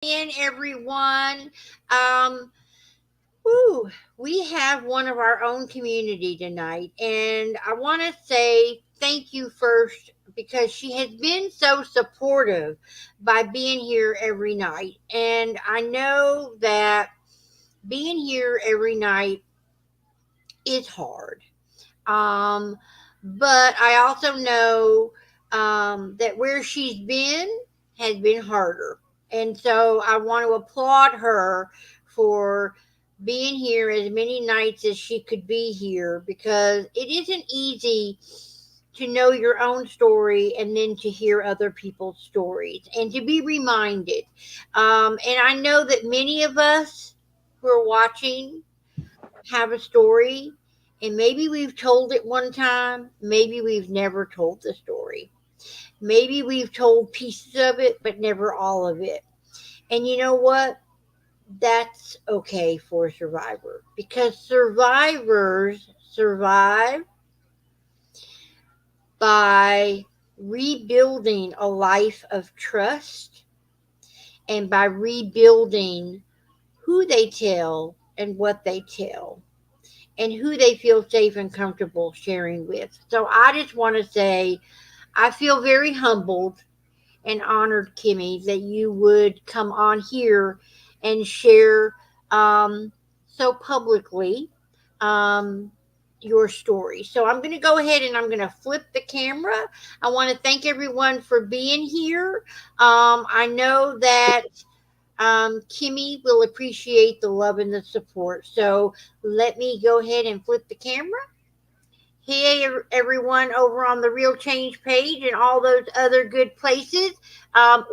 in, everyone. Um, woo, we have one of our own community tonight, and I want to say thank you first because she has been so supportive by being here every night. And I know that being here every night is hard. Um, but I also know that where she's been has been harder. And so I want to applaud her for being here as many nights as she could be here because it isn't easy to know your own story and then to hear other people's stories and to be reminded. And I know that many of us who are watching have a story, and maybe we've told it one time, maybe we've never told the story. Maybe we've told pieces of it, but never all of it. And you know what? That's okay for a survivor because survivors survive by rebuilding a life of trust and by rebuilding who they tell and what they tell and who they feel safe and comfortable sharing with. So I just want to say I feel very humbled and honored, Kimmie, that you would come on here and share so publicly um, your story. So I'm going to go ahead and I'm going to flip the camera. I want to thank everyone for being here. I know that Kimmie will appreciate the love and the support. So let me go ahead and flip the camera. Hey, everyone over on the Real Change page and all those other good places.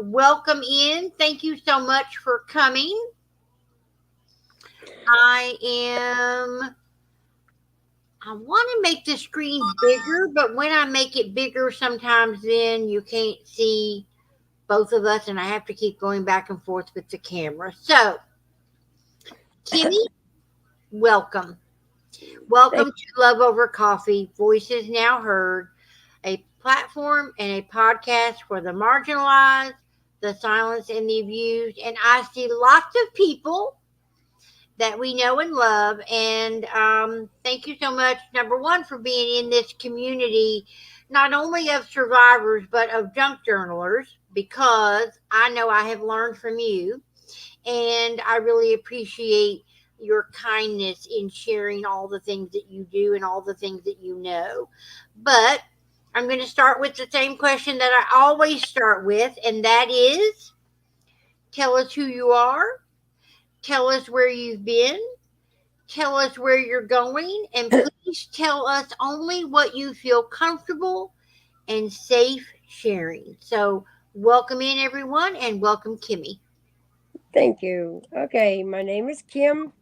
Welcome in. Thank you so much for coming. I am. I want to make the screen bigger, but when I make it bigger, sometimes then you can't see both of us, and I have to keep going back and forth with the camera. So, Kimmie, welcome. Thank Welcome to Love Over Coffee, Voices Now Heard, a platform and a podcast for the marginalized, the silenced, and the abused. And I see lots of people that we know and love. And thank you so much, number one, for being in this community, not only of survivors, but of junk journalers, because I know I have learned from you. And I really appreciate your kindness in sharing all the things that you do and all the things that you know. But I'm going to start with the same question that I always start with, and that is tell us who you are, tell us where you've been, tell us where you're going, and please tell us only what you feel comfortable and safe sharing. So, welcome in, everyone, and welcome, Kimmie. thank you. Okay, my name is Kim,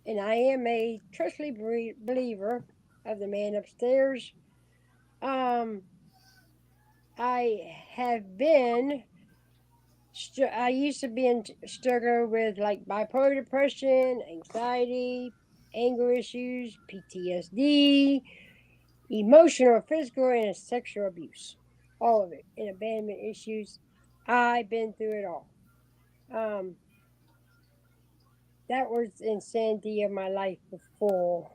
and I am a trustly believer of the man upstairs. Um, I have been. I used to be in struggle with like bipolar depression, anxiety, anger issues, PTSD, emotional, physical, and sexual abuse. All of it, and abandonment issues. I've been through it all. Um, that was the insanity of my life before.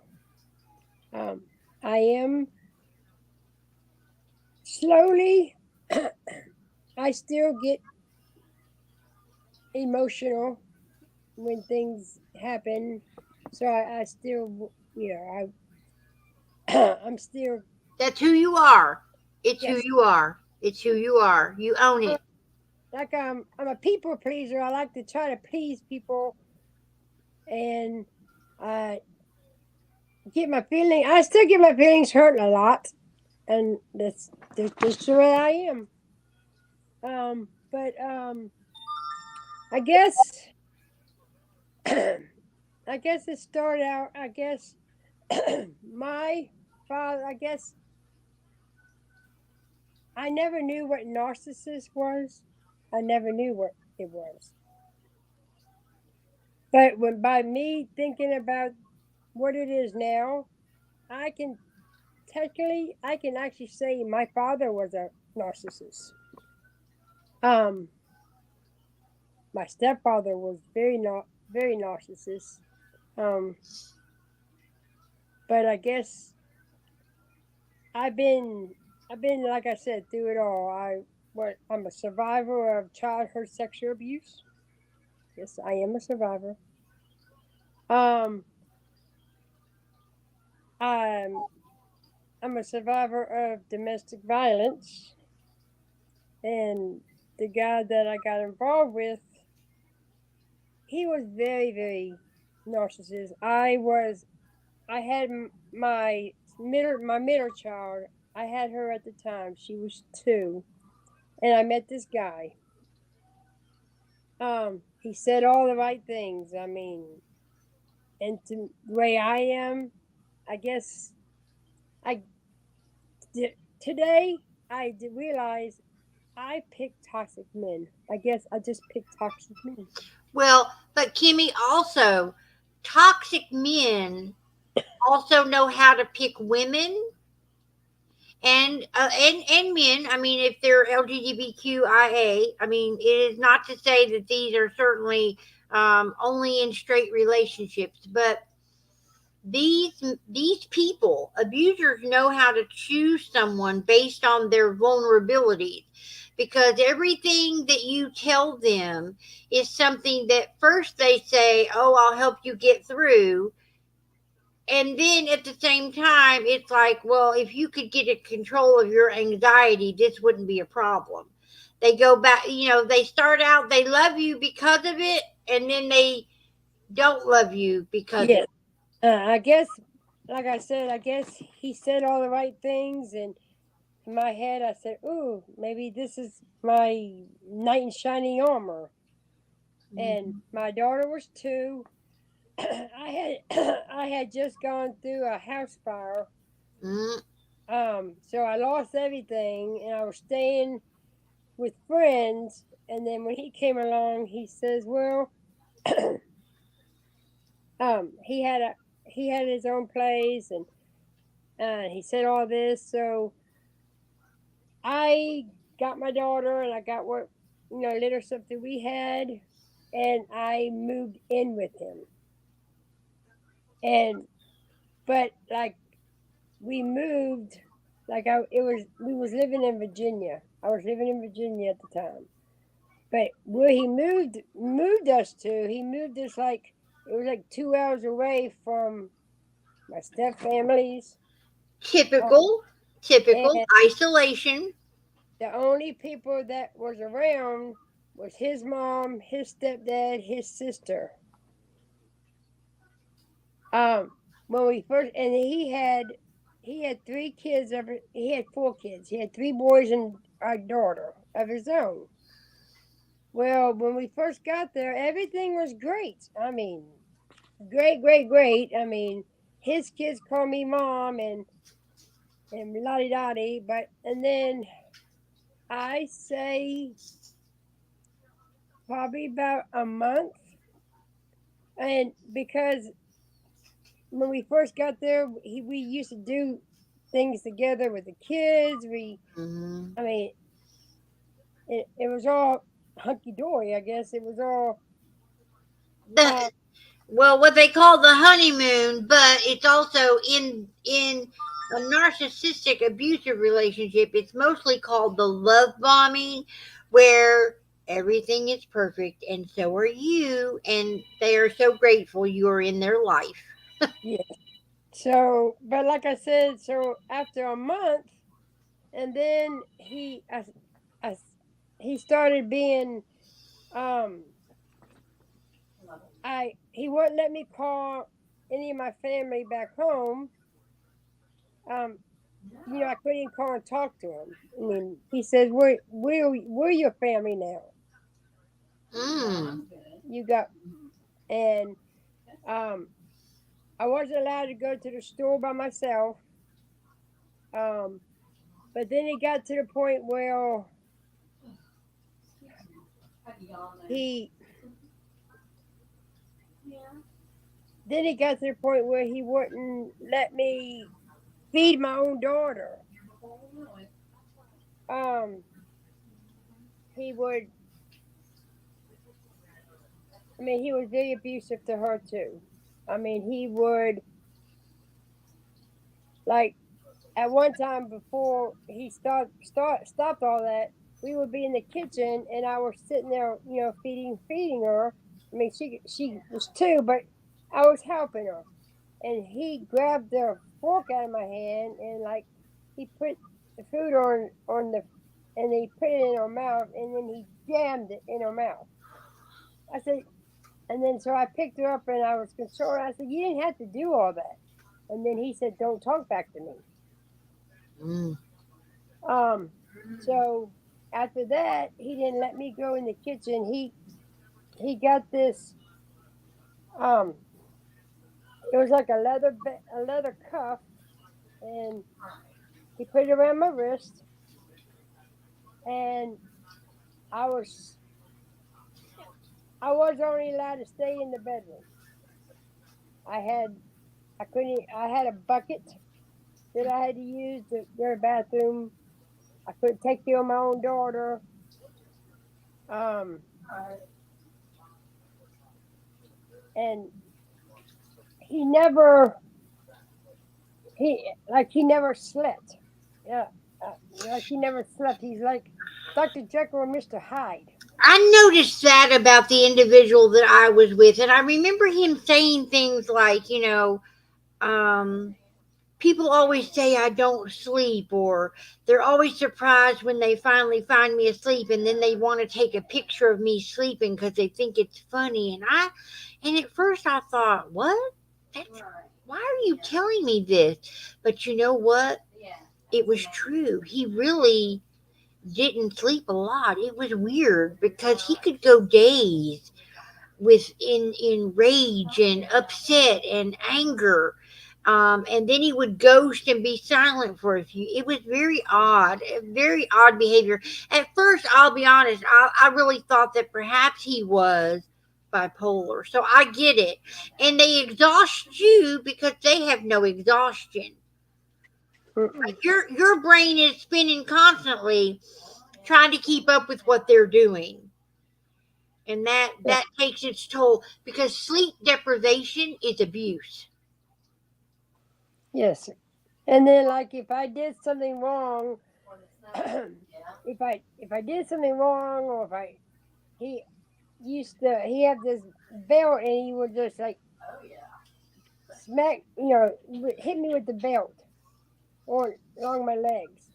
Um, I am slowly, I still get emotional when things happen. So I still, I'm still, That's who you are. It's who yes. you are. It's who you are. You own Uh, it. like I'm a people pleaser. I like to try to please people and I I still get my feelings hurt a lot. And that's just the way I am. But I guess I guess it started out. I guess my father. I guess I never knew what narcissist was. I never knew what it was. But when by me thinking about what it is now, I can I can actually say my father was a narcissist. Um, my stepfather was very narcissist. Um, but I guess I've been I've been like I said through it all. I'm a survivor of childhood sexual abuse. Yes, I am a survivor. Um, I'm I'm a survivor of domestic violence, and the guy that I got involved with, he was very narcissist. I had my middle child. I had her at the time. She was 2, and I met this guy. He said all the right things. I mean, and to the way I am, I guess I today I did realize I pick toxic men. I guess I just pick toxic men. Well, but Kimmy, also, toxic men also know how to pick women and men. I mean, if they're LGBTQIA, I mean, it is not to say that these are certainly only in straight relationships, but these people, abusers, know how to choose someone based on their vulnerabilities, because everything that you tell them is something that first they say, oh, I'll help you get through, and then at the same time it's like, well, if you could get a control of your anxiety, this wouldn't be a problem. They go back, they start out, they love you because of it, and then they don't love you because of Yes. I guess, like I said, I guess he said all the right things, and in my head, I said, "Ooh, maybe this is my knight in shining armor." And it. my daughter was 2. I had I had just gone through a house fire. Mm, So I lost everything, and I was staying with friends. And then when he came along, he says, "Well, he had his own place, and he said all this." So I got my daughter, and I got what little stuff that we had, and I moved in with him. And but like we moved, like I it was we was living in Virginia. I was living in Virginia at the time. But where he moved us to, he moved us like it was like 2 hours away from my step families. typical, typical And isolation. the only people that was around was his mom, his stepdad, his sister. Um, when we first, and he had 3 kids. He had 4 kids. He had 3 boys and a daughter of his own. Well, when we first got there, everything was great. I mean, great, great, great. I mean, his kids call me mom and lottie dottie. But and then I say probably about a month, and because when we first got there, we used to do things together with the kids. Hmm. I mean, it was all hunky dory. I guess it was all. The Uh, Well, what they call the honeymoon, but it's also in a narcissistic abusive relationship. It's mostly called the love bombing, where everything is perfect and so are you, and they are so grateful you are in their life. yeah. So, but like I said, so after a month, and then I, he started being he wouldn't let me call any of my family back home. Um, I couldn't even call and talk to him. I mean, he says, we're your family now. Mm. You got, and um, I wasn't allowed to go to the store by myself. Um, but then it got to the point where he, then it got to the point where he wouldn't let me feed my own daughter. Um, he would, I mean, he was very abusive to her too. I mean, he would like at one time before he stopped all that. We would be in the kitchen, and I was sitting there, feeding her. I mean, she was two, but I was helping her, and he grabbed the fork out of my hand, and like he put the food on the, and he put it in her mouth, and then he jammed it in her mouth. I said, and then so I picked her up, and I was concerned. I said, "You didn't have to do all that." And then he said, "Don't talk back to me." Mm. Um, so after that, he didn't let me go in the kitchen. He got this. Um, it was like a leather cuff, and he put it around my wrist, and I was I was only allowed to stay in the bedroom. I had I couldn't. I had a bucket that I had to use to go to the bathroom. I couldn't take care of my own daughter. Um, and he never he never slept. Yeah, like he never slept. He's like Dr. Jekyll and Mr. Hyde. I noticed that about the individual that I was with, and I remember him saying things like, um, people always say I don't sleep, or they're always surprised when they finally find me asleep, and then they want to take a picture of me sleeping because they think it's funny. And at first I thought, what? That's, why are you telling me this? But you know what? It was true. He really didn't sleep a lot. It was weird because he could go days with in rage and upset and anger. And then he would ghost and be silent for a few. It was very odd behavior. At first, I'll be honest, I really thought that perhaps he was bipolar. So I get it. And they exhaust you because they have no exhaustion. Mm-mm. Your brain is spinning constantly trying to keep up with what they're doing, and that takes its toll because sleep deprivation is abuse. Yes, and then like if I did something wrong, if I did something wrong, or if I he he had this belt, and he would just like smack, hit me with the belt on along my legs.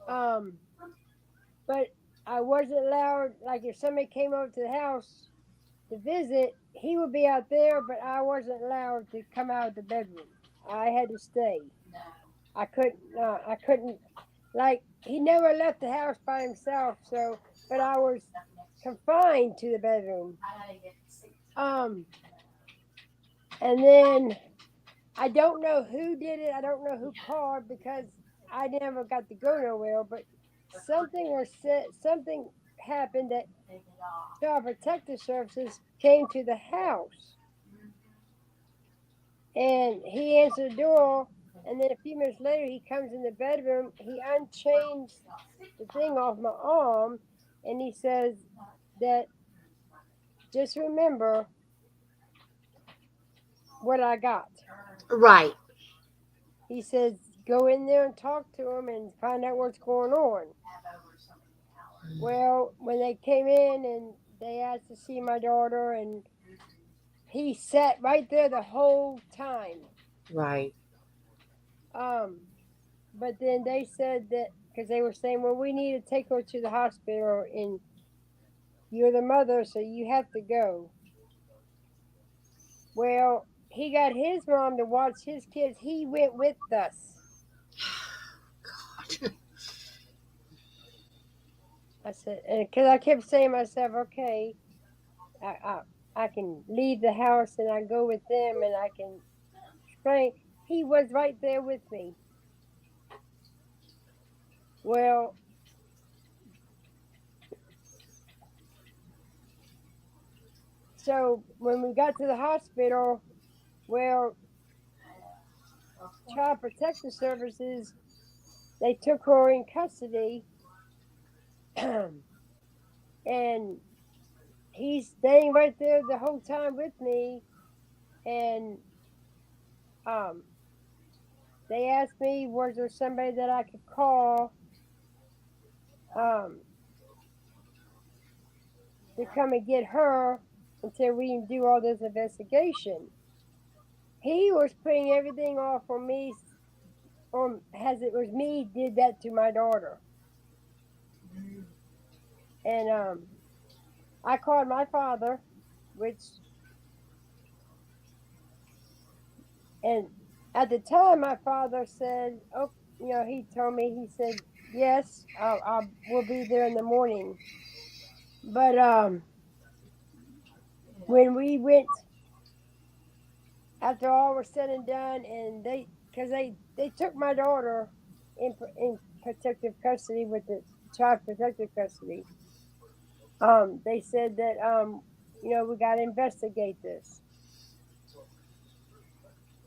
Um, but I wasn't allowed. Like if somebody came over to the house to visit, he would be out there, but I wasn't allowed to come out of the bedroom. I had to stay. I couldn't. I couldn't. Like he never left the house by himself. So, but I was confined to the bedroom. Um, and then I don't know who did it. I don't know who called because I never got to go nowhere. But something happened that Child Protective Services came to the house, and he answered the door. And then a few minutes later, he comes in the bedroom. He unchains the thing off my arm, and he says that just remember what I got. Right. He says go in there and talk to him and find out what's going on. Well, when they came in and they asked to see my daughter, and he sat right there the whole time. Right. Um, but then they said that because they were saying, well, we need to take her to the hospital, and you're the mother, so you have to go. Well, he got his mom to watch his kids. He went with us. I said, and because I kept saying to myself, okay, I, I I can leave the house and I go with them and I can explain. He was right there with me. Well, so when we got to the hospital, well, Child Protective Services, they took her in custody, and he's staying right there the whole time with me. And um, they asked me, was there somebody that I could call um, to come and get her until we can do all this investigation. He was putting everything off on me, on as it was me did that to my daughter. And I called my father, which, and at the time my father said, oh, he told me, he said, yes, I will be there in the morning. But when we went, after all was said and done, and because they took my daughter in protective custody with the child protective custody. They said that we got to investigate this,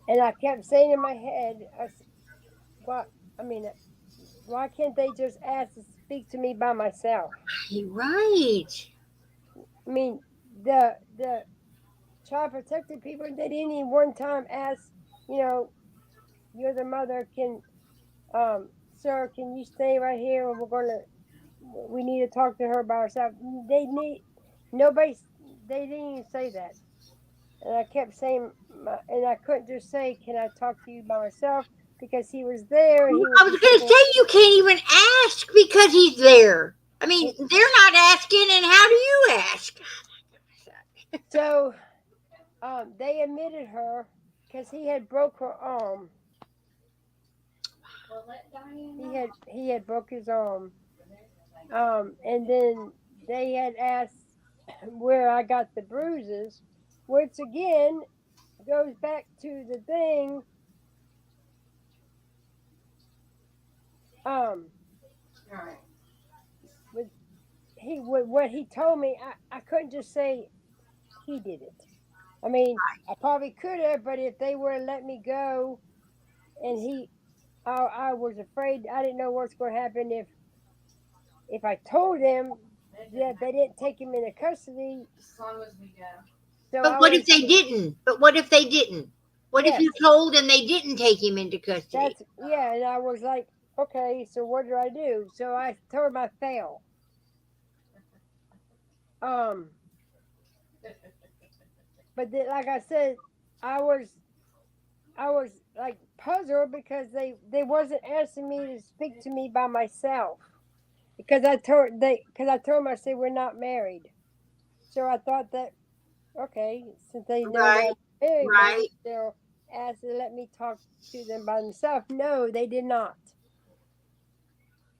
and I kept saying in my head, "What? I mean, why can't they just ask to speak to me by myself?" Right. I mean, the child protective people, they didn't even one time ask, you know, you're the mother, sir, can you stay right here? We need to talk to her by ourselves. Nobody, they didn't even say that. And I kept saying, and I couldn't just say, can I talk to you by myself? Because he was there and he I would was be going to saying, say you can't even ask because he's there. I mean, it, they're not asking, and how do you ask? so they admitted her because he had broke her arm. He had broke his arm. And then they had asked where I got the bruises, which again goes back to the thing. Um, with with what he told me, I couldn't just say he did it. I mean, I probably could have, but if they would have let me go, and I was afraid. I didn't know what's going to happen if I told them that they didn't take him into custody. So But I what if was, they didn't? But what if they didn't? What if you yes, told and they didn't take him into custody? that's, yeah, and I was like, okay, so what do I do? So I told him I failed. Um, but then, like I said, I was I was like puzzled because they wasn't asking me to speak to me by myself because I told them, I said, we're not married. So I thought that, okay, since they know that Right, I'm married, maybe right. they'll ask to let me talk to them by themselves. No, they did not.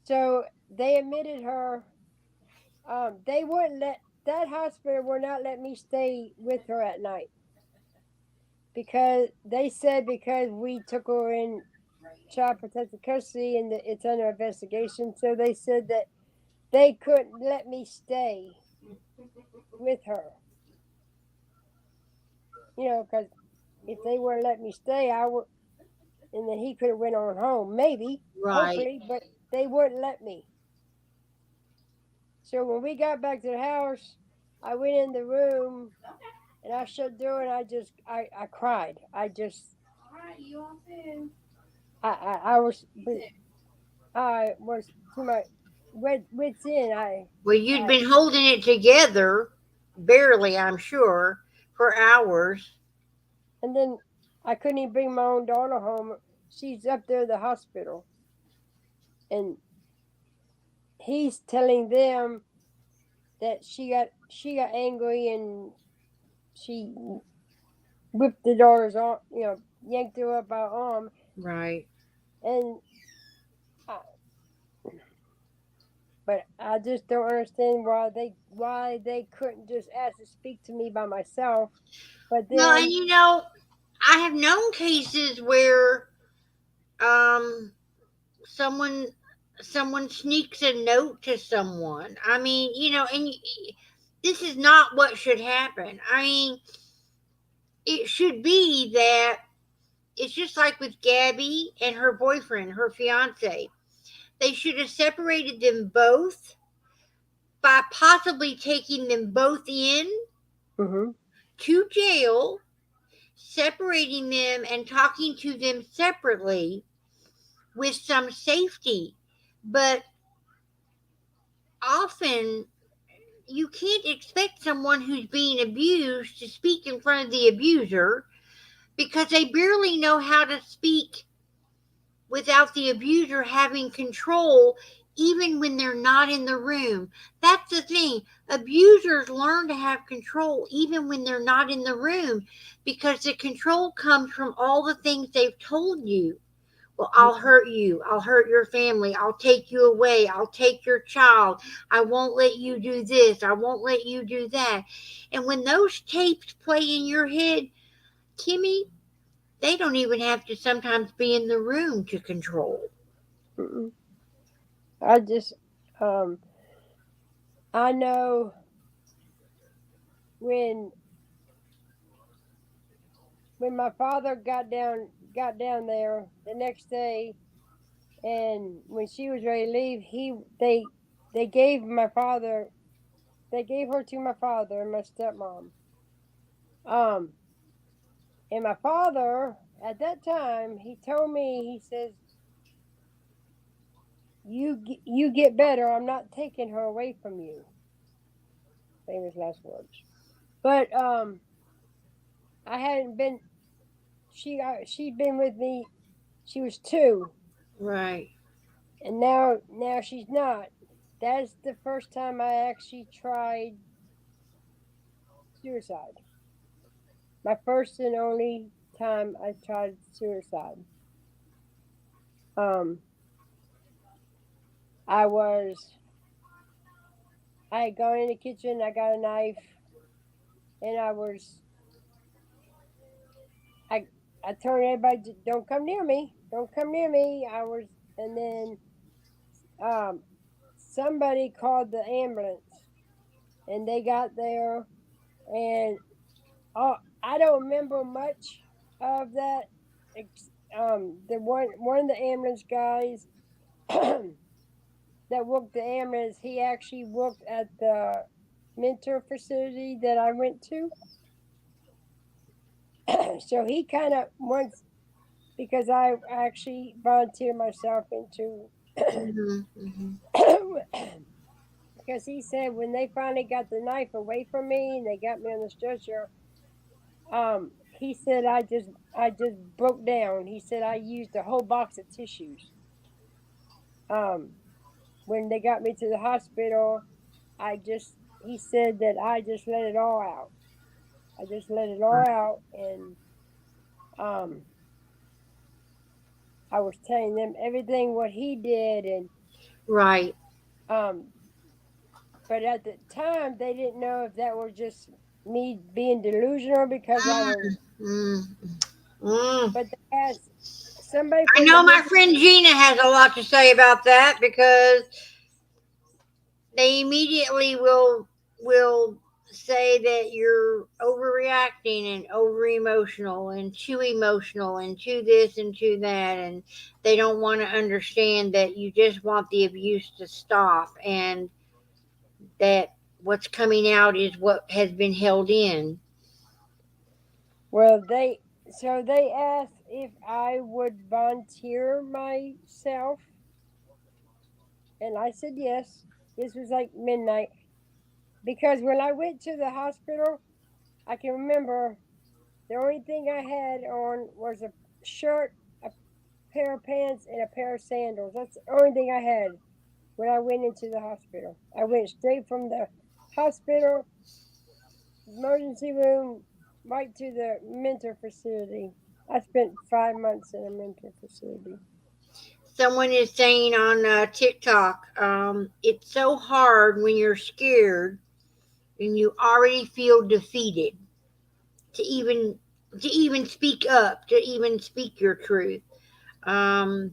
So they admitted her. They wouldn't let that hospital would not let me stay with her at night because they said because we took her in child protective custody and it's under investigation. So they said that they couldn't let me stay with her. Because if they were to let me stay, I would, and then he could have went on home, maybe, Right. hopefully, but they wouldn't let me. So when we got back to the house, I went in the room and I shut the door and I cried. I was to my wits end. Well, you'd I been holding it together, barely, I'm sure, for hours. and then I couldn't even bring my own daughter home. She's up there at the hospital, and he's telling them that she got angry and she whipped the daughter's arm, yanked her up by her arm, Right. and I, but I just don't understand why they couldn't just ask to speak to me by myself. But Well, and then, I have known cases where um someone someone sneaks a note to someone. I mean, this is not what should happen. I mean, it should be that it's just like with Gabby and her boyfriend, her fiance. They should have separated them both by possibly taking them both in Mm-hmm. to jail, separating them and talking to them separately with some safety. But often you can't expect someone who's being abused to speak in front of the abuser because they barely know how to speak without the abuser having control even when they're not in the room. That's the thing. Abusers learn to have control even when they're not in the room because the control comes from all the things they've told you. Well, I'll hurt you. I'll hurt your family. I'll take you away. I'll take your child. I won't let you do this. I won't let you do that. And when those tapes play in your head, Kimmy, they don't even have to sometimes be in the room to control. Mm-mm. I just, um, I know when when my father got down there the next day, and when she was ready to leave, they gave my father they gave her to my father and my stepmom. Um, and my father at that time he told me, he says, you get better. I'm not taking her away from you. Famous last words. But I hadn't been. She'd been with me. She was 2, Right. and now she's not. That's the first time I actually tried suicide. My first and only time I tried suicide. Um, I was I had gone in the kitchen. I got a knife, and I I told everybody, "Don't come near me. Don't come near me." And then um, somebody called the ambulance, and they got there, and I don't remember much of that. The one of the ambulance guys that worked the ambulance, he actually worked at the mentor facility that I went to. So he kind of once, because I actually volunteered myself into Hmm. Hmm. because he said when they finally got the knife away from me and they got me on the stretcher, he said I just broke down. He said I used a whole box of tissues. Um, when they got me to the hospital, he said that I just let it all out. I just let it all out, and um, I was telling them everything what he did, and Right. um, but at the time they didn't know if that was just me being delusional because I was. Mm. Mm. But they asked somebody I from the know my mental. friend Gina has a lot to say about that because they immediately will say that you're overreacting and over emotional and too emotional and too this and too that, and they don't want to understand that you just want the abuse to stop and that what's coming out is what has been held in. Well, they asked if I would volunteer myself, and I said yes. This was like midnight because when I went to the hospital, I can remember the only thing I had on was a shirt, a pair of pants, and a pair of sandals. That's the only thing I had when I went into the hospital. I went straight from the hospital emergency room right to the mentor facility. I spent 5 months in a mentor facility. Someone is saying on TikTok, it's so hard when you're scared and you already feel defeated to even to even speak up, to even speak your truth. Um,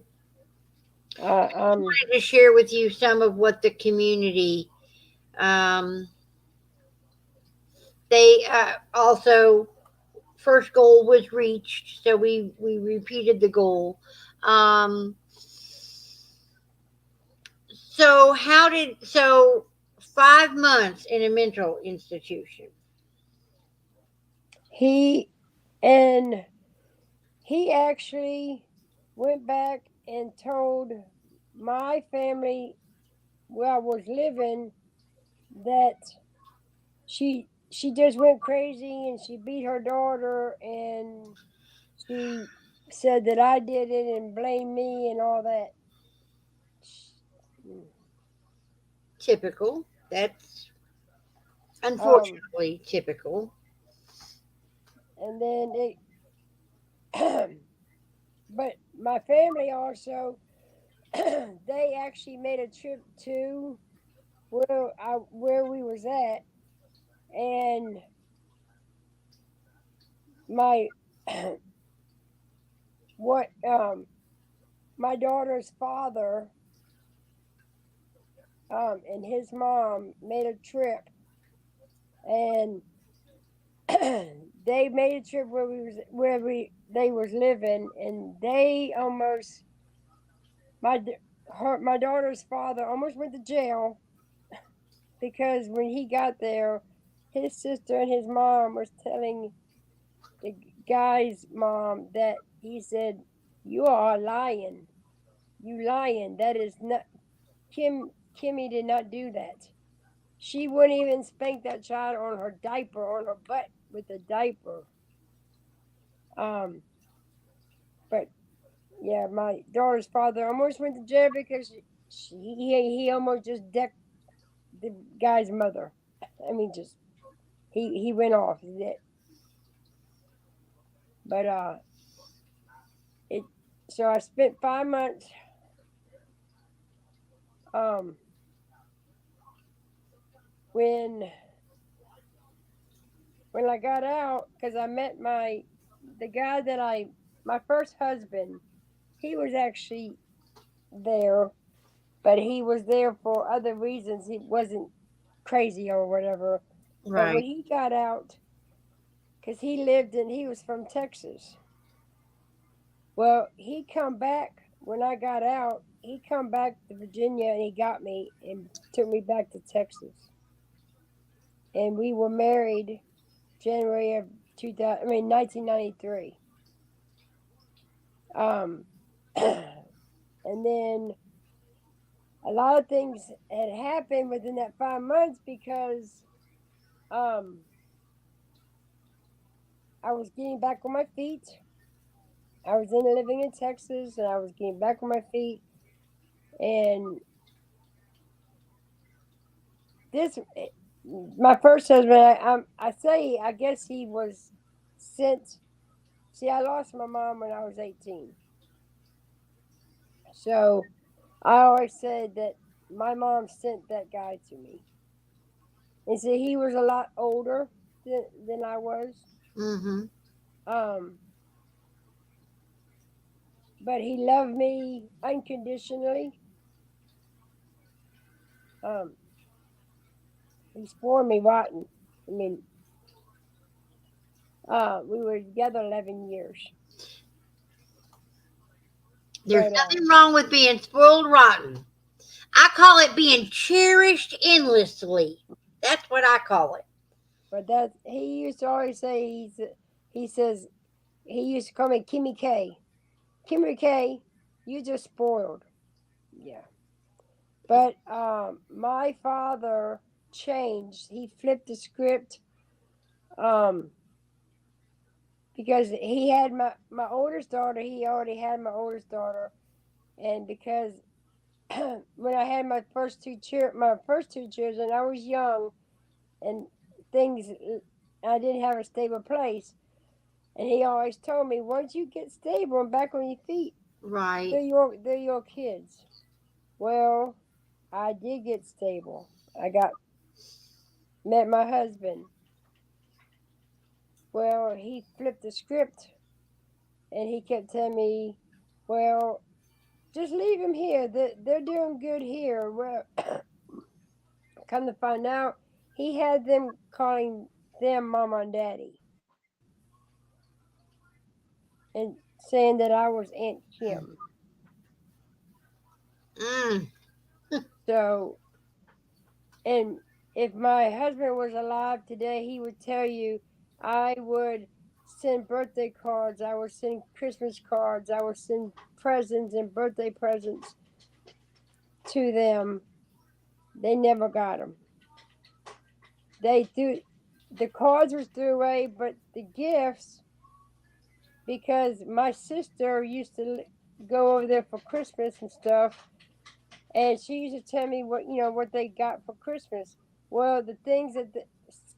Uh, um, wanted to share with you some of what the community um, they also first goal was reached, so we repeated the goal. Um, so how did so 5 months in a mental institution. He and he actually went back and told my family where I was living that she just went crazy and she beat her daughter and she said that I did it and blamed me and all that. Typical. That's Um, unfortunately typical. and then but my family also, they actually made a trip to where we was at, and my what my daughter's father and his mom made a trip, and they made a trip where we they was living, and they almost my my daughter's father almost went to jail because when he got there, his sister and his mom was telling the guy's mom that he said, "You are lying. You lying. That is not Kimmie did not do that. She wouldn't even spank that child on her diaper, on her butt with a diaper." Um, but yeah, my daughter's father almost went to jail because he almost just decked the guy's mother. I mean, just he went off. But it. So I spent 5 months um when I got out because I met the guy that I my first husband. He was actually there, but he was there for other reasons. He wasn't crazy or whatever. But when Right. he got out, because he was from Texas. Well, he come back when I got out. He come back to Virginia and he got me and took me back to Texas. And we were married January of 2000. I mean 1993. Um, and then a lot of things had happened within that 5 months because um, I was getting back on my feet. I was living in Texas and I was getting back on my feet. And this, my first husband, I say, I guess he was sent. See, I lost my mom when I was 18. So I always said that my mom sent that guy to me. And see, he was a lot older than I was. Mm-hmm. Um, but he loved me unconditionally. Um, he spoiled me rotten. I mean, we were together 11 years. There's But nothing wrong with being spoiled rotten. I call it being cherished endlessly. That's what I call it. that he used to always say he says he used to call me Kimmie K. Kimmie K, you just spoiled. Yeah. But my father changed. He flipped the script um, because he had my oldest daughter. He already had my oldest daughter, and because when I had my first two children, I was young and things. I didn't have a stable place, and he always told me, once you get stable and back on your feet, Right. they're your kids. Well, I did get stable. I got met my husband. Well, he flipped the script and he kept telling me, well, just leave him here. They're doing good here. Well, come to find out, he had them calling them mama and daddy and saying that I was Aunt Kim. Mm. So And if my husband was alive today, he would tell you I would send birthday cards, I would send Christmas cards, I would send presents and birthday presents to them. They never got them. They threw the cards were threw away, but the gifts, because my sister used to go over there for Christmas and stuff, and she used to tell me what they got for Christmas. Well, the things that the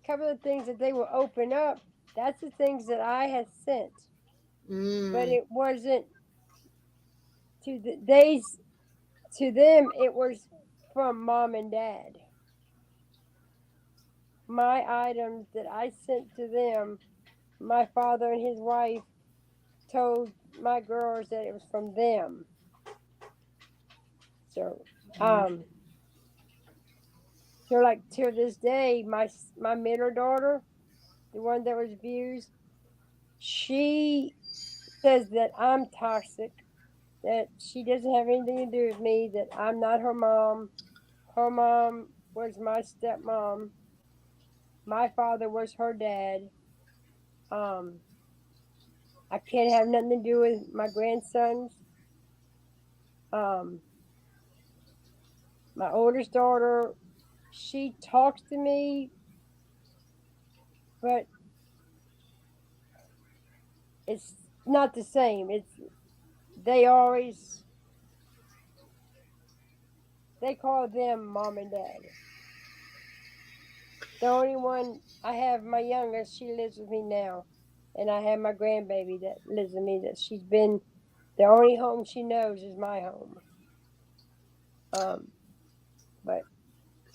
couple of things that they will open up, that's the things that I had sent, but Mm. it wasn't to to them. It was from mom and dad. My items that I sent to them, my father and his wife told my girls that it was from them. So, um, so like to this day, my middle daughter, the one that was abused, she says that I'm toxic, that she doesn't have anything to do with me, that I'm not her mom. Her mom was my stepmom. My father was her dad. Um, I can't have nothing to do with my grandsons. Um, my oldest daughter, she talks to me, but it's not the same. They always they call them mom and dad. The only one I have, my youngest, she lives with me now, and I have my grandbaby that lives with me. That she's been the only home she knows is my home. Um, but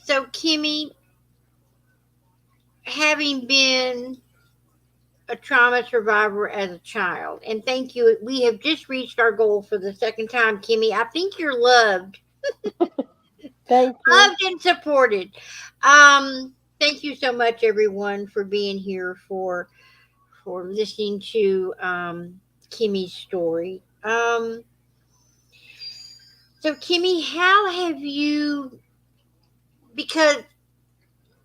So, Kimmy, having been a trauma survivor as a child, and thank you, we have just reached our goal for the second time, Kimmy. I think you're loved, thank you. loved and supported. Thank you so much, everyone, for being here for listening to Kimmy's story. So, Kimmy, how have you? Because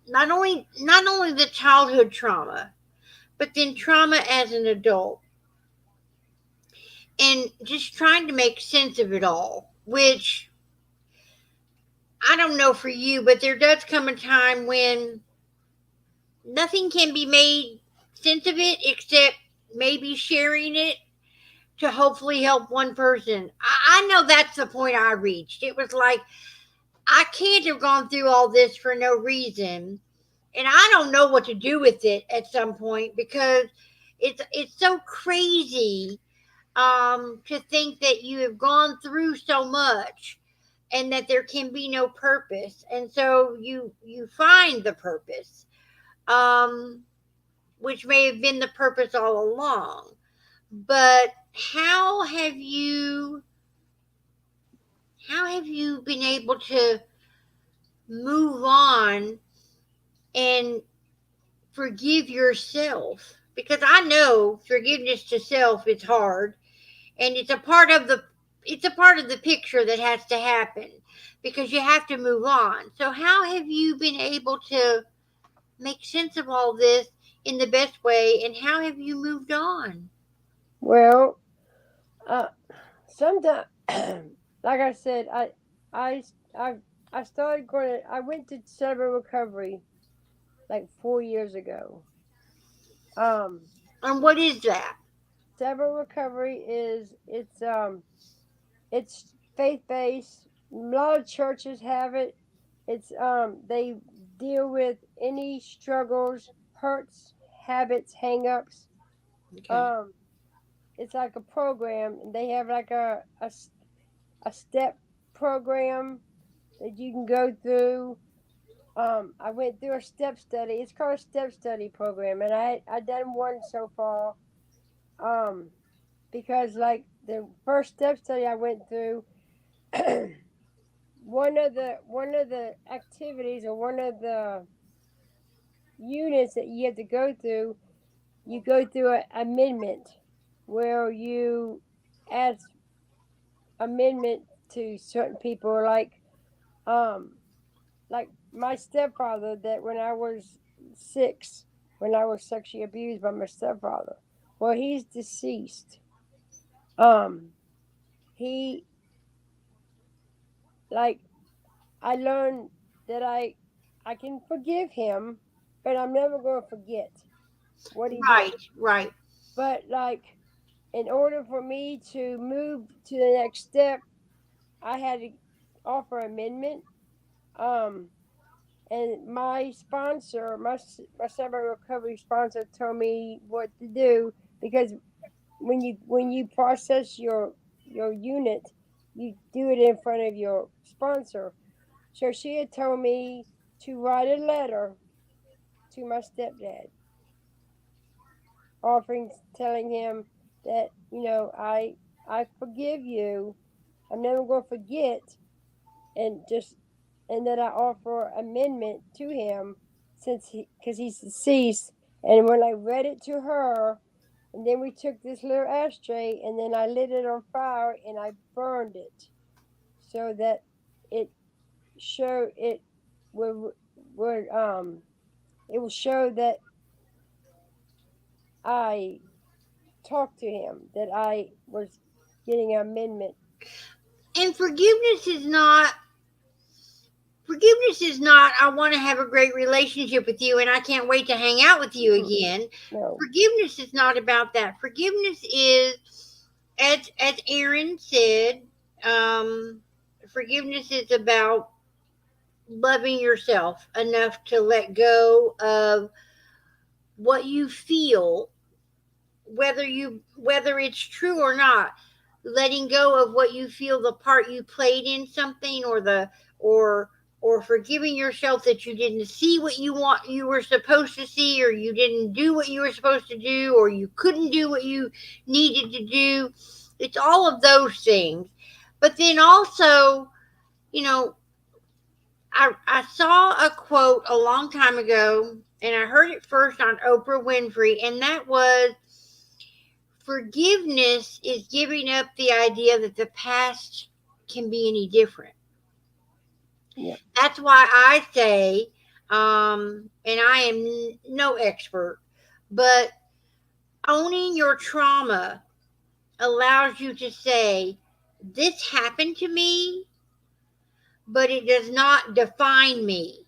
not only the childhood trauma, but then trauma as an adult, and just trying to make sense of it all. Which I don't know for you, but there does come a time when nothing can be made sense of it except maybe sharing it to hopefully help one person. I know that's the point I reached. It was like I can't have gone through all this for no reason, and I don't know what to do with it at some point because it's so crazy to think that you have gone through so much and that there can be no purpose, and so you find the purpose, um, which may have been the purpose all along. But how have you how have you been able to move on and forgive yourself? Because I know forgiveness to self is hard, and it's a part of the picture that has to happen because you have to move on. So how have you been able to make sense of all this in the best way, and how have you moved on? Well, uh, sometimes, like I said, I, I, I started going. I went to Celebrate Recovery like 4 years ago. Um, And what is that? Celebrate Recovery it's faith based. A lot of churches have it. It's they deal with any struggles, hurts, habits, hangups. Okay. Um, it's like a program, and they have like a step program that you can go through. I went through a step study. It's called a step study program, and I done one so far. Um, because like the first step study I went through, one of the activities or one of the units that you have to go through, you go through an amendment where you ask amendment to certain people, um like my stepfather that when I was 6, when I was sexually abused by my stepfather. Well, he's deceased. Um, he like I learned that I can forgive him, but I'm never going to forget what he did. Right, right. But like in order for me to move to the next step, I had to offer amendment. Um, and my sponsor, my sober recovery sponsor, told me what to do because when you process your unit, you do it in front of your sponsor. So she had told me to write a letter to my stepdad, offering, telling him that I forgive you. I'm never going to forget, and just and that I offer amendment to him since because he's deceased. And when I read it to her, and then we took this little ashtray and then I lit it on fire and I burned it so that it show it would would it will show that I talked to him, that I was getting an amendment. And forgiveness is not I want to have a great relationship with you and I can't wait to hang out with you Mm-mm, again. no. Forgiveness is not about that. Forgiveness is, as Aaron said, um, forgiveness is about loving yourself enough to let go of what you feel, whether it's true or not, letting go of what you feel, the part you played in something, or or forgiving yourself that you didn't see what you were supposed to see, or you didn't do what you were supposed to do, or you couldn't do what you needed to do. It's all of those things. But then also, you know, I saw a quote a long time ago, and I heard it first on Oprah Winfrey, and that was, forgiveness is giving up the idea that the past can be any different. Yep. That's why I say, and I am no expert, but owning your trauma allows you to say, this happened to me, but it does not define me.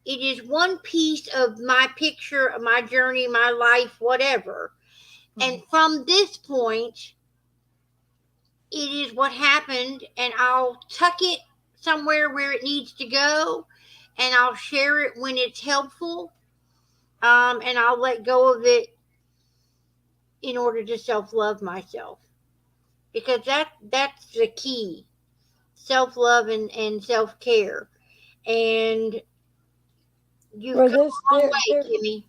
It is one piece of my picture, my journey, my life, whatever. And Mhm. from this point, it is what happened, and I'll tuck it somewhere where it needs to go, and I'll share it when it's helpful, and I'll let go of it in order to self love myself, because that's the key, self love and self care, and you've Well, come a long way, Kimmy.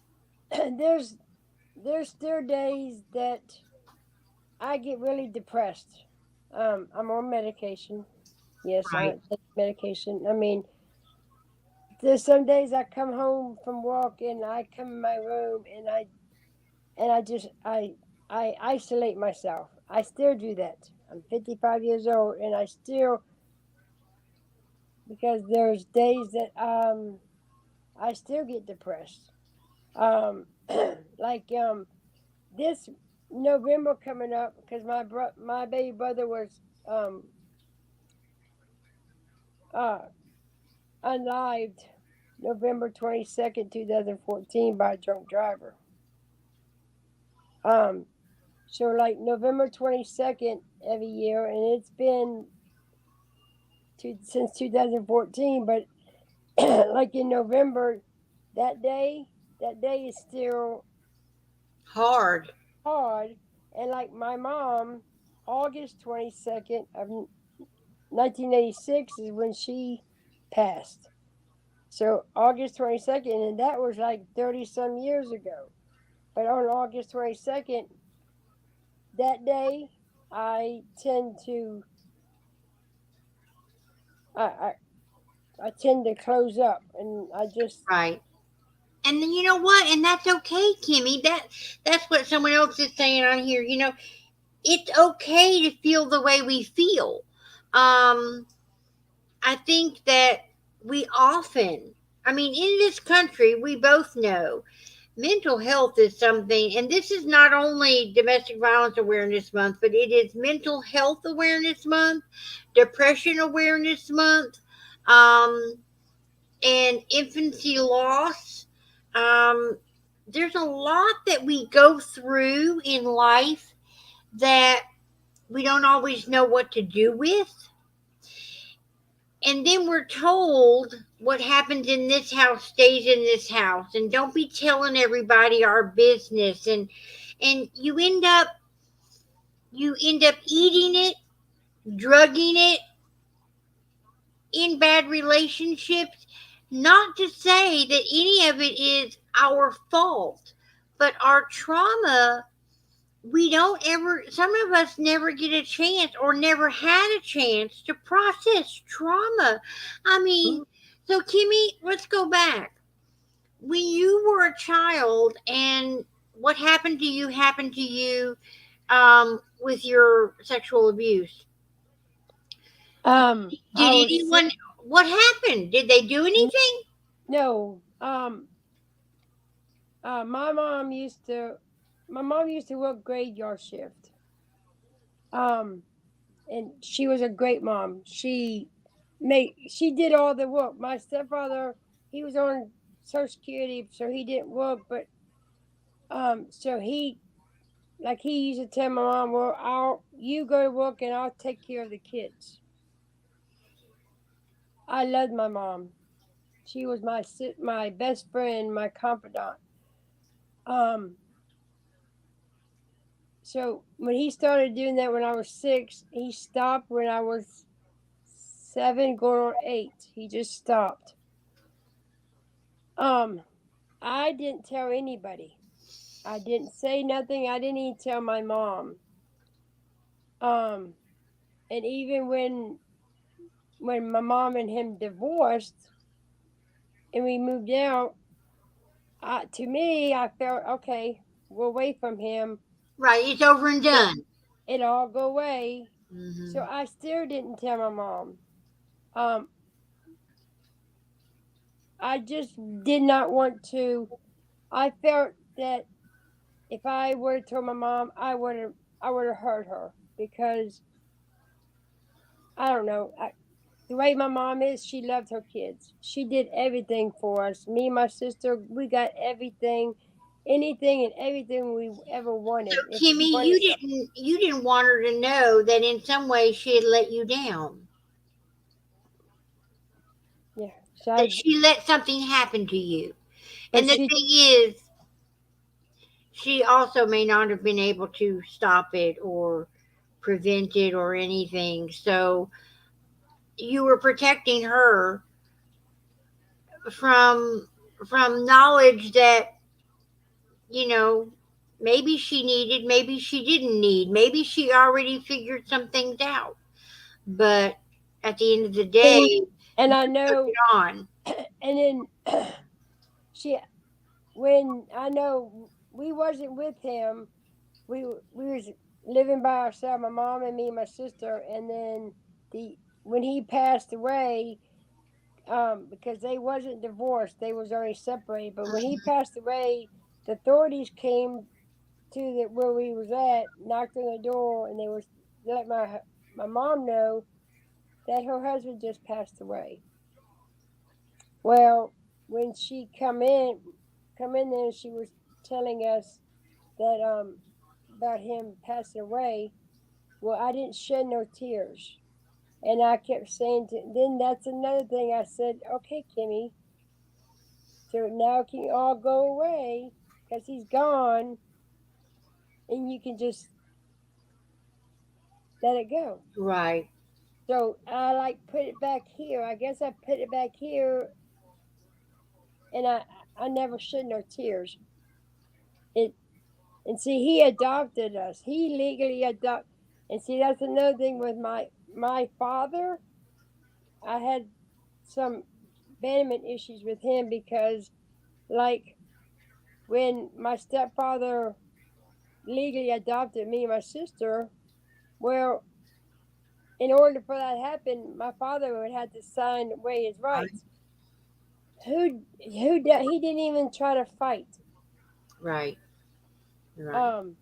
there's there's still days that I get really depressed. I'm on medication. Yes, Right. I take medication. I mean, there's some days I come home from work and I come in my room and I isolate myself. I still do that. I'm 55 years old and I still, because there's days that I still get depressed. Um, like this November coming up because my baby brother was um uh unlived November 22nd, 2014 by a drunk driver. Um, so like November 22nd every year, and it's been since 2014. But like in November, that day, that day is still Hard. hard. And like my mom, August 22nd of 1986 is when she passed. So August 22nd, and that was like 30 some years ago. But on August 22nd, that day, I tend to I, I, I tend to close up, and I just Right. And then, you know what? And that's okay, Kimmy. That's what someone else is saying on here. It's okay to feel the way we feel. Um, I think that we often I mean, in this country, we both know mental health is something, and this is not only Domestic Violence Awareness Month, but it is Mental Health Awareness Month, Depression Awareness Month, um, and infancy loss. Um, there's a lot that we go through in life that we don't always know what to do with. And then we're told what happens in this house stays in this house, and don't be telling everybody our business. And you end up eating it, drugging it, in bad relationships. Not to say that any of it is our fault, but our trauma, we don't ever, some of us never get a chance or never had a chance to process trauma. I mean, so Kimmy, let's go back. When you were a child and what happened to you with your sexual abuse. I Did was sick. anyone, what happened? Did they do N- anything? No. My mom used to. My mom used to work graveyard shift. Um, and she was a great mom. She did all the work. My stepfather, he was on Social Security, so he didn't work. But so he used to tell my mom, "Well, I'll you go to work and I'll take care of the kids." I loved my mom. She was my best friend, my confidant. Um, so when he started doing that when I was 6, he stopped when I was 7, going on 8. He just stopped. Um, I didn't tell anybody. I didn't say nothing. I didn't even tell my mom. Um, and even when my mom and him divorced and we moved out, to me, I felt okay. We're away from him, Right, it's over and so done. it all go away. So Hmm. I still didn't tell my mom. Um, I just did not want to. I felt that if I would have told my mom, I would have hurt her because I don't know. The way my mom is, she loved her kids. She did everything for us. Me and my sister, we got everything, anything and everything we ever So wanted. If we Kimmy, wanted you something, didn't want her to know that in some way she had let you down. yeah. That she let something happen to you. But And the she, thing is, she also may not have been able to stop it or prevent it or anything. So you were protecting her from knowledge that, you know, maybe she needed, maybe she didn't need, maybe she already figured some things out. But at the end of the day, and and I you took know, it on. and then she, when I know we wasn't with him, we was living by ourselves, my mom and me and my sister, and then when he passed away, because they wasn't divorced, they was already separated. But when he passed away, the authorities came to where we was at, knocked on the door, and they was let my mom know that her husband just passed away. Well, when she come in there, she was telling us that about him passing away. Well, I didn't shed no tears. And I kept saying then that's another thing I said, okay, Kimmie, so now it can all go away because he's gone and you can just let it go. Right. So I like put it back here. I guess I put it back here and I never shed no tears. It and see he adopted us. He legally adopted, and see that's another thing with my father. I had some abandonment issues with him because like when my stepfather legally adopted me and my sister, well, in order for that to happen, my father would have to sign away his Right. rights. he didn't even try to fight. Right. Right. Um,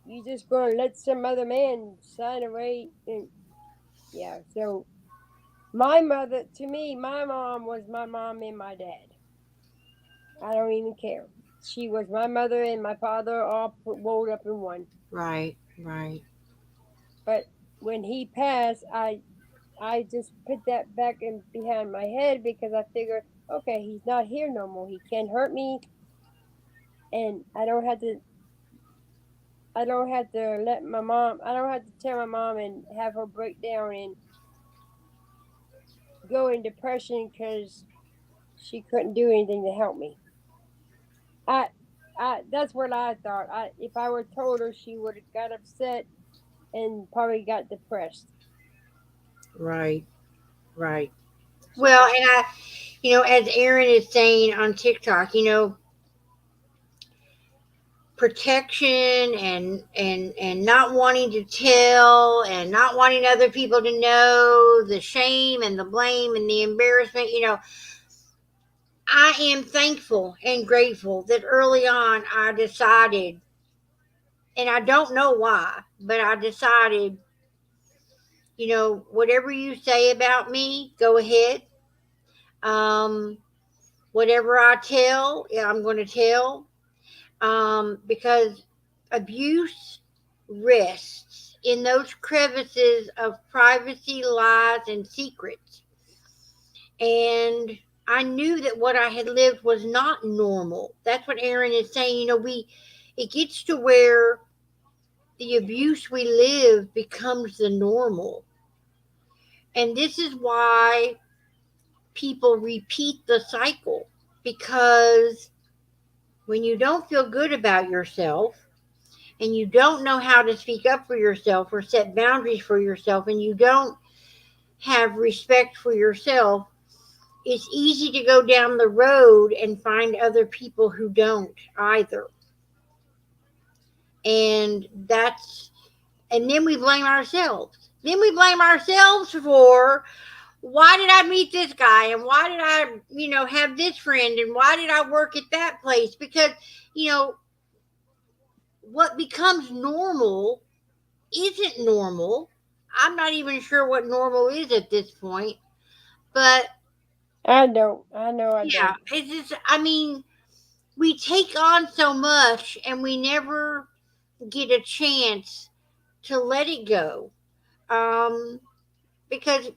you just gonna let some other man sign away and yeah. So my mother, to me, my mom was my mom and my dad. I don't even care. She was my mother and my father all rolled up in one. Right. Right. But when he passed, I just put that back in behind my head because I figured, okay, he's not here no more. He can't hurt me, and I don't have to let my mom. I don't have to tell my mom and have her break down and go in depression because she couldn't do anything to help me. I, that's what I thought. If I were told her, she would have got upset and probably got depressed. Right. Right. Well, So and as Aaron is saying on TikTok, protection and not wanting to tell and not wanting other people to know the shame and the blame and the embarrassment. I am thankful and grateful that early on I decided, and I don't know why, but I decided, whatever you say about me, go ahead. Um, Whatever I tell, yeah, I'm going to tell. Because abuse rests in those crevices of privacy, lies, and secrets. And I knew that what I had lived was not normal. That's what Aaron is saying. It gets to where the abuse we live becomes the normal. And this is why people repeat the cycle, because when you don't feel good about yourself, and you don't know how to speak up for yourself or set boundaries for yourself, and you don't have respect for yourself, it's easy to go down the road and find other people who don't either. And then we blame ourselves. Then we blame ourselves for, why did I meet this guy, and why did I, have this friend, and why did I work at that place? Because, you know, what becomes normal isn't normal. I'm not even sure what normal is at this point. But I don't. I know I yeah, don't. it's just, we take on so much and we never get a chance to let it go. Um, because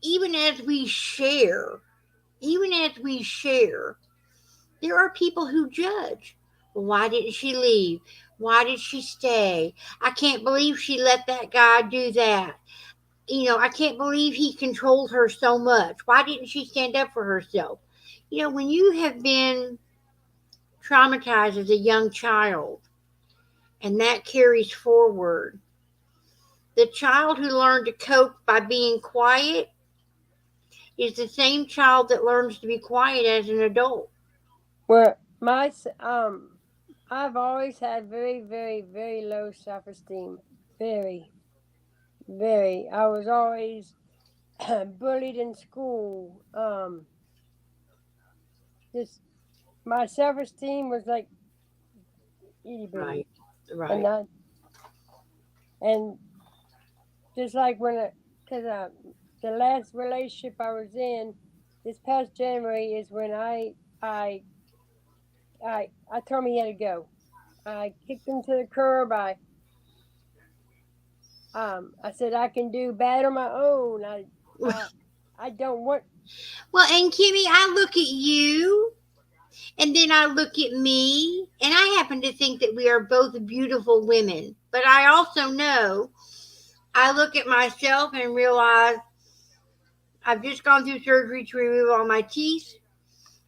even as we share, even as we share, there are people who judge. Why didn't she leave? Why did she stay? I can't believe she let that guy do that. I can't believe he controlled her so much. Why didn't she stand up for herself? When you have been traumatized as a young child and that carries forward, the child who learned to cope by being quiet is the same child that learns to be quiet as an adult. Well, I've always had very, very, very low self-esteem. Very, very. I was always bullied in school. Just my self-esteem was like itty Right, bitty, and right, I and just like because the last relationship I was in this past January is when I I told him he had to go. I kicked him to the curb. I said I can do bad on my own. I I don't want. well, and Kimmy, I look at you and then I look at me, and I happen to think that we are both beautiful women. But I also know, I look at myself and realize I've just gone through surgery to remove all my teeth.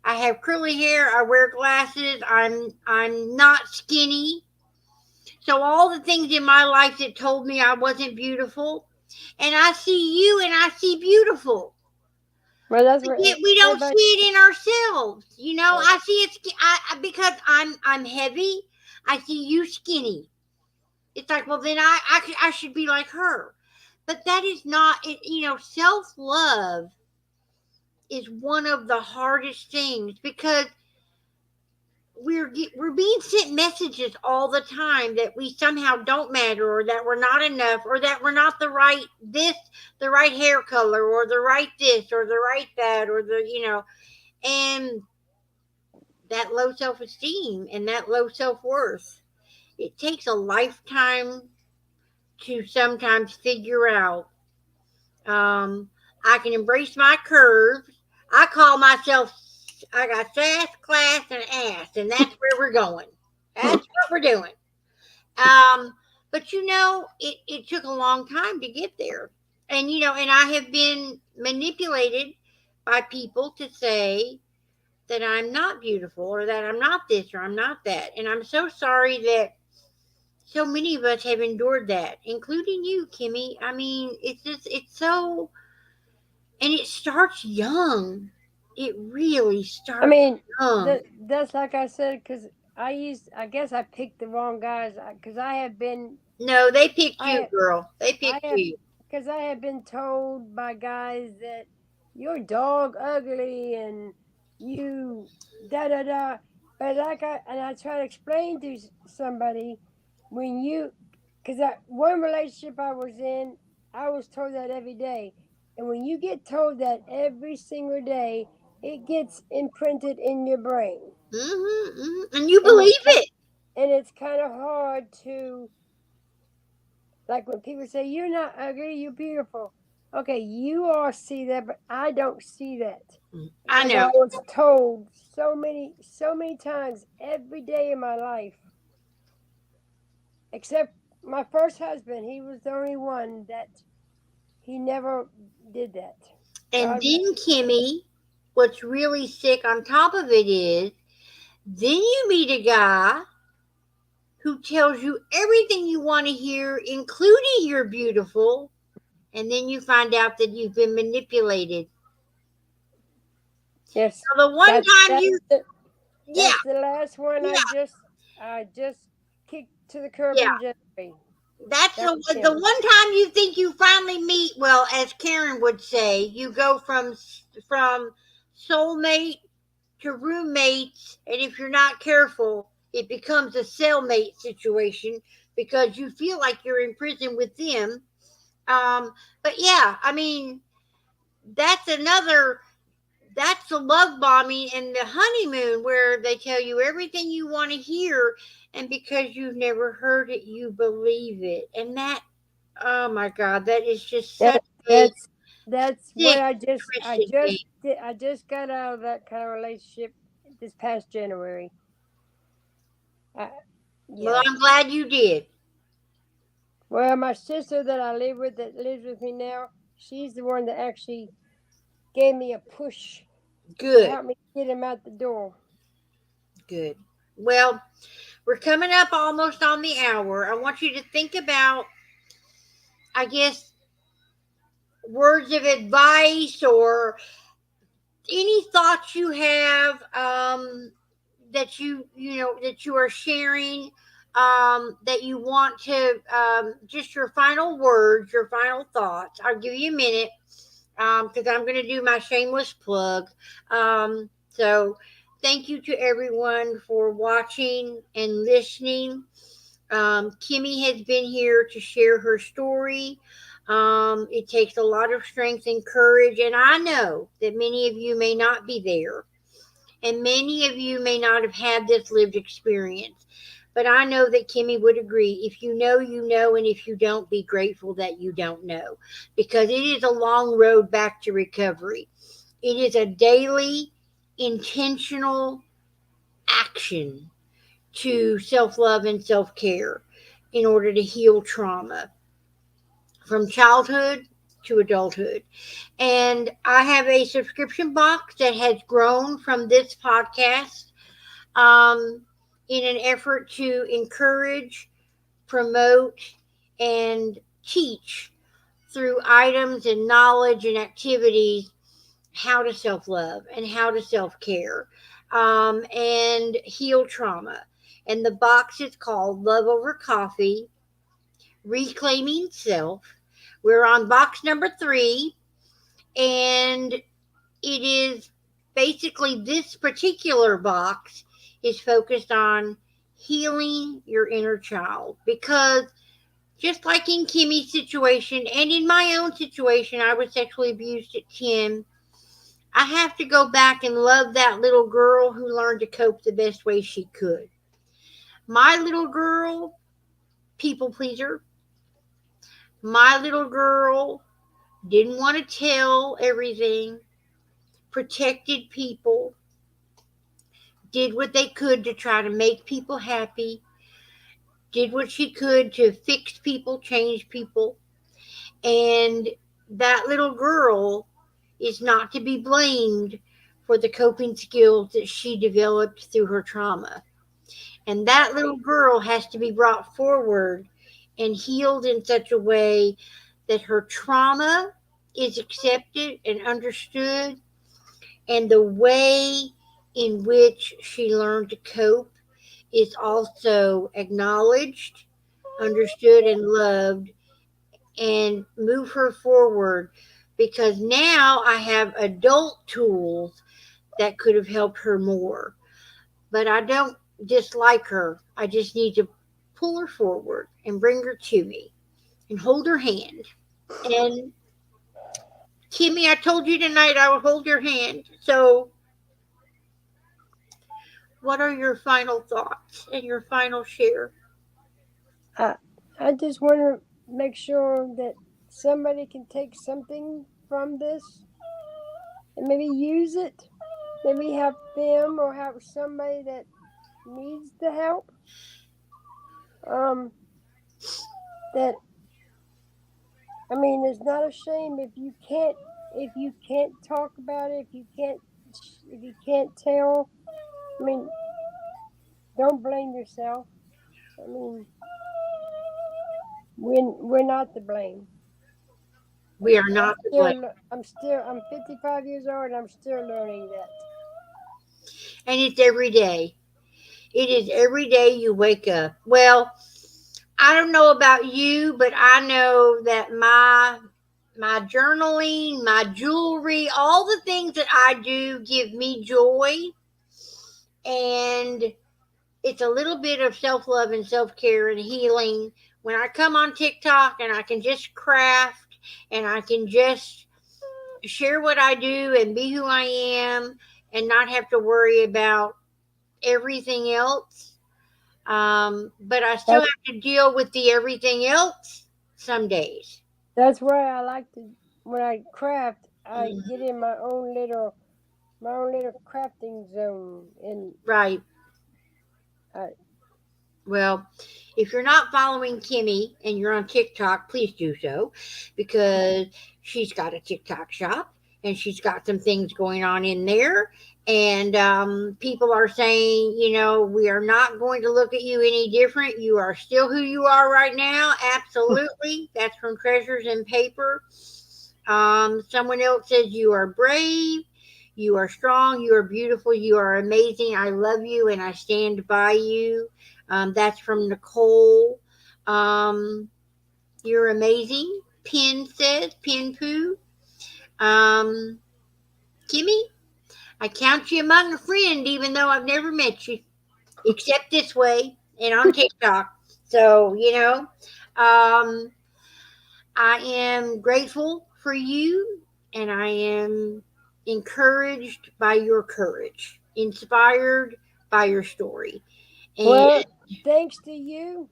I have curly hair. I wear glasses. I'm not skinny. So all the things in my life that told me I wasn't beautiful, and I see you and I see beautiful. Well, that's But what yet we don't see everybody. it in ourselves. Right. I see it because I'm heavy. I see you skinny. It's like, well, then I should be like her. But that is not it. Self love is one of the hardest things because we're being sent messages all the time that we somehow don't matter, or that we're not enough, or that we're not the right this, the right hair color, or the right this, or the right that, or and that low self-esteem and that low self-worth. It takes a lifetime to sometimes figure out. Um, I can embrace my curves. I call myself, I got sass, class, and ass, and that's where we're going. That's what we're doing. Um, but it took a long time to get there. And I have been manipulated by people to say that I'm not beautiful, or that I'm not this, or I'm not that. And I'm so sorry that so many of us have endured that, including you, Kimmie. I mean, it's so, and it starts young. It really I starts mean, young. that's like I said, because I guess I picked the wrong guys, because No, they picked you, I, girl. They I picked have, you. because I have been told by guys that your dog ugly and you da da da. But I try to explain to somebody when because one relationship I was in, I was told that every day, and when you get told that every single day, it gets imprinted in your brain, And you and believe it. it's kind of hard to, like when people say you're not ugly, you're beautiful. Okay, you all see that, but I don't see that I because know. I was told so many times every day in my life, except my first husband. He was the only one that he never did that. And God rest then, his soul. Kimmie, what's really sick on top of it is, then you meet a guy who tells you everything you want to hear, including you're beautiful, and then you find out that you've been manipulated. Yes, Now, the one time that's you, yeah, that's the last one. yeah, I just kicked to the curb yeah, in January. that's That was the him. one time you think you finally meet. Well, as Karen would say, you go from soulmate to roommates, and if you're not careful, it becomes a cellmate situation because you feel like you're in prison with them. But yeah, I mean, that's another. That's the love bombing and the honeymoon where they tell you everything you want to hear, and because you've never heard it, you believe it. And that, oh my God, that is just such That a that's what sick, twisted thing. I just got out of that kind of relationship this past January. I, Well, yeah. I'm glad you did. Well, my sister that I live with, that lives with me now, she's the one that actually gave me a push to Good, help me get him out the door. good. Well, we're coming up almost on the hour. I want you to think about, I guess, words of advice, or any thoughts you have, that you are sharing, that you want to, just your final words, your final thoughts. I'll give you a minute, because I'm going to do my shameless plug. So thank you to everyone for watching and listening. Kimmie has been here to share her story. It takes a lot of strength and courage, and I know that many of you may not be there, and many of you may not have had this lived experience. But I know that Kimmie would agree. If you know, you know, and if you don't, be grateful that you don't know, because it is a long road back to recovery. It is a daily, intentional action to self love and self care in order to heal trauma from childhood to adulthood. And I have a subscription box that has grown from this podcast, um, in an effort to encourage, promote, and teach through items and knowledge and activities how to self love and how to self care, and heal trauma. And the box is called Love Over Coffee, Reclaiming Self. We're on box number 3, and it is basically this particular box is focused on healing your inner child because just like in Kimmie's situation and in my own situation, I was sexually abused at 10. I have to go back and love that little girl who learned to cope the best way she could. My little girl, people pleaser. My little girl didn't want to tell everything, protected people, did what they could to try to make people happy, did what she could to fix people, change people. And that little girl is not to be blamed for the coping skills that she developed through her trauma. And that little girl has to be brought forward and healed in such a way that her trauma is accepted and understood, and the way in which she learned to cope is also acknowledged, understood, and loved, and move her forward because now I have adult tools that could have helped her more. But I don't dislike her. I just need to pull her forward and bring her to me and hold her hand. And Kimmie, I told you tonight I would hold your hand. So, what are your final thoughts and your final share? I, I just want to make sure that somebody can take something from this and maybe use it. Maybe help them or help somebody that needs the help. Um, that I mean, it's not a shame if you can't talk about it, if you can't tell. I mean, don't blame yourself. I mean, we're not to blame. We are not to blame. I'm 55 years old and I'm still learning that. And it's every day. It is every day you wake up. Well, I don't know about you, but I know that my journaling, my jewelry, all the things that I do give me joy, and it's a little bit of self-love and self-care and healing when I come on TikTok and I can just craft and I can just share what I do and be who I am and not have to worry about everything else. But I still That have to deal with the everything else some days. that's why I like to when I craft, I Mm, get in my own little crafting zone, and right. I, Well, if you're not following Kimmie and you're on TikTok, please do so because she's got a TikTok shop and she's got some things going on in there. And people are saying, we are not going to look at you any different. You are still who you are right now. Absolutely. That's from Treasures in Paper. Someone else says, you are brave. You are strong. You are beautiful. You are amazing. I love you and I stand by you. That's from Nicole. Um, you're amazing. Pin says, Pin Poo. Um, Kimmie, I count you among a friend even though I've never met you, except this way and on TikTok. So, I am grateful for you and I am encouraged by your courage, inspired by your story. And well, thanks to you,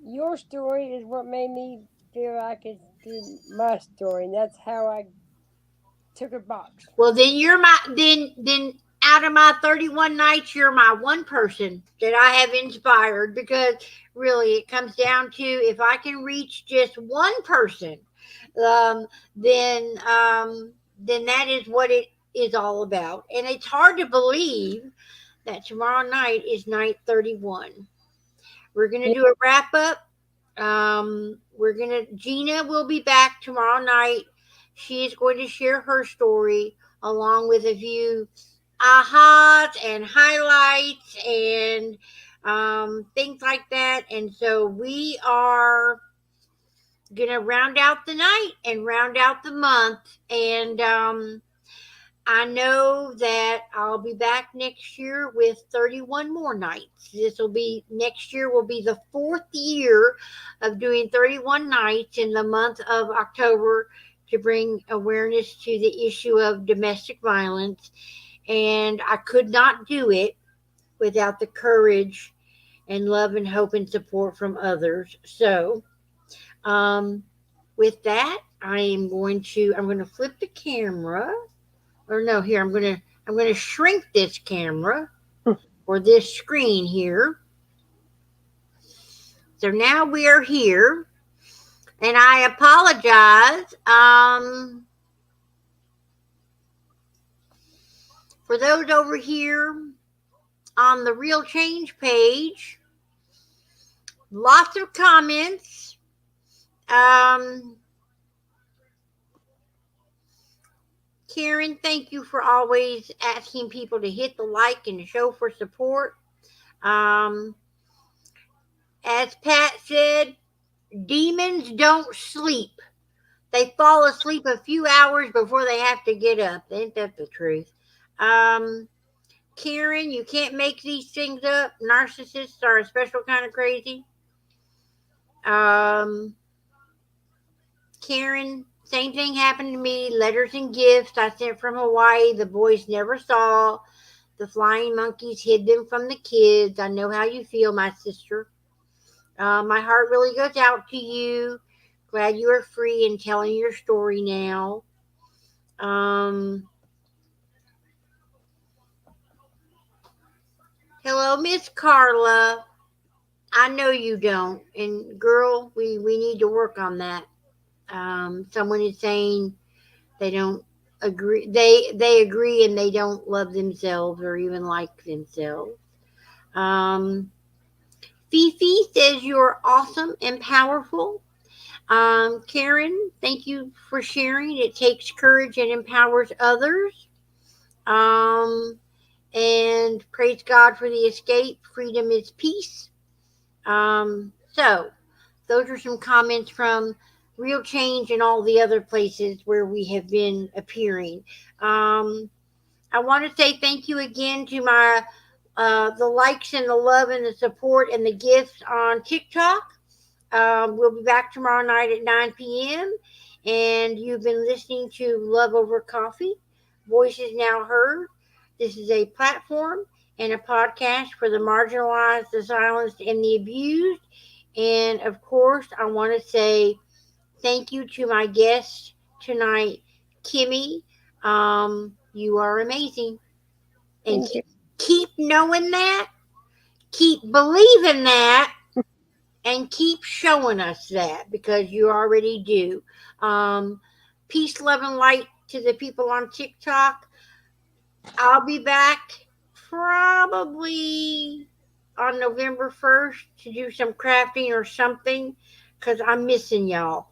your story is what made me feel I could do my story, and that's how I took a box. well, then you're my then out of my 31 nights, you're my one person that I have inspired because really it comes down to if I can reach just one person, um, then then that is what it is all about. And it's hard to believe that tomorrow night is night 31. We're gonna Yeah. do a wrap up. Gina will be back tomorrow night. She is going to share her story along with a few ahas and highlights and things like that. And so we are gonna round out the night and round out the month. And I know that I'll be back next year with 31 more nights. This will be next year will be the fourth year of doing 31 nights in the month of October to bring awareness to the issue of domestic violence. And I could not do it without the courage and love and hope and support from others. So, um, with that, I'm going to flip the camera, or no, here I'm going to shrink this camera or this screen here. So now we are here, and I apologize for those over here on the Real Change page. Lots of comments. Um, Karen, thank you for always asking people to hit the like and to show for support. Um, as Pat said, demons don't sleep. They fall asleep a few hours before they have to get up. Ain't that the truth? Um, Karen, you can't make these things up. Narcissists are a special kind of crazy. Um, Karen, same thing happened to me. Letters and gifts I sent from Hawaii. The boys never saw. The flying monkeys hid them from the kids. I know how you feel, my sister. My heart really goes out to you. Glad you are free and telling your story now. Um, Hello, Miss Carla. I know you don't, and girl, we need to work on that. Someone is saying they don't agree. They agree and they don't love themselves or even like themselves. Um, Fifi says you're awesome and powerful. Karen, thank you for sharing. It takes courage and empowers others. Um, and praise God for the escape. Freedom is peace. So, those are some comments from Real Change and all the other places where we have been appearing. Um, I want to say thank you again to my the likes and the love and the support and the gifts on TikTok. We'll be back tomorrow night at 9 p.m. And you've been listening to Love Over Coffee, Voices Now Heard. This is a platform and a podcast for the marginalized, the silenced, and the abused. And of course, I want to say thank you to my guest tonight, Kimmie. You are amazing. And Thank you. keep knowing that, keep believing that, and keep showing us that because you already do. Um, Peace, love, and light to the people on TikTok. I'll be back probably on November 1st to do some crafting or something because I'm missing y'all.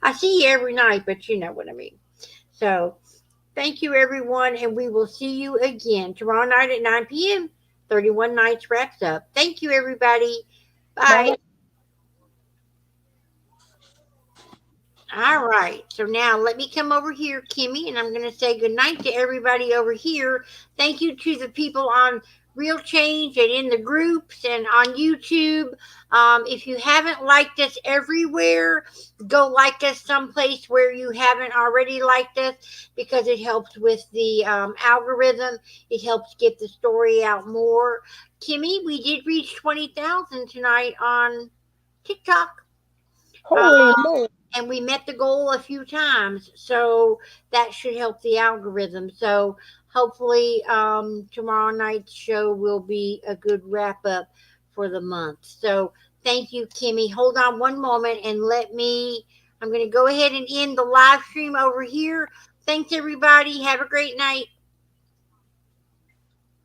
I see you every night, but you know what I mean. So, thank you, everyone, and we will see you again tomorrow night at 9 p.m. 31 Nights wraps up. Thank you, everybody. Bye. Bye. All right. So now let me come over here, Kimmie, and I'm going to say good night to everybody over here. Thank you to the people on Real Change and in the groups and on YouTube. If you haven't liked us everywhere, go like us someplace where you haven't already liked us because it helps with the algorithm. It helps get the story out more. Kimmie, we did reach 20,000 tonight on TikTok. Holy moly. And we met the goal a few times, so that should help the algorithm. So hopefully, tomorrow night's show will be a good wrap up for the month. So thank you, Kimmie. Hold on one moment and let me. I'm going to go ahead and end the live stream over here. Thanks, everybody. Have a great night.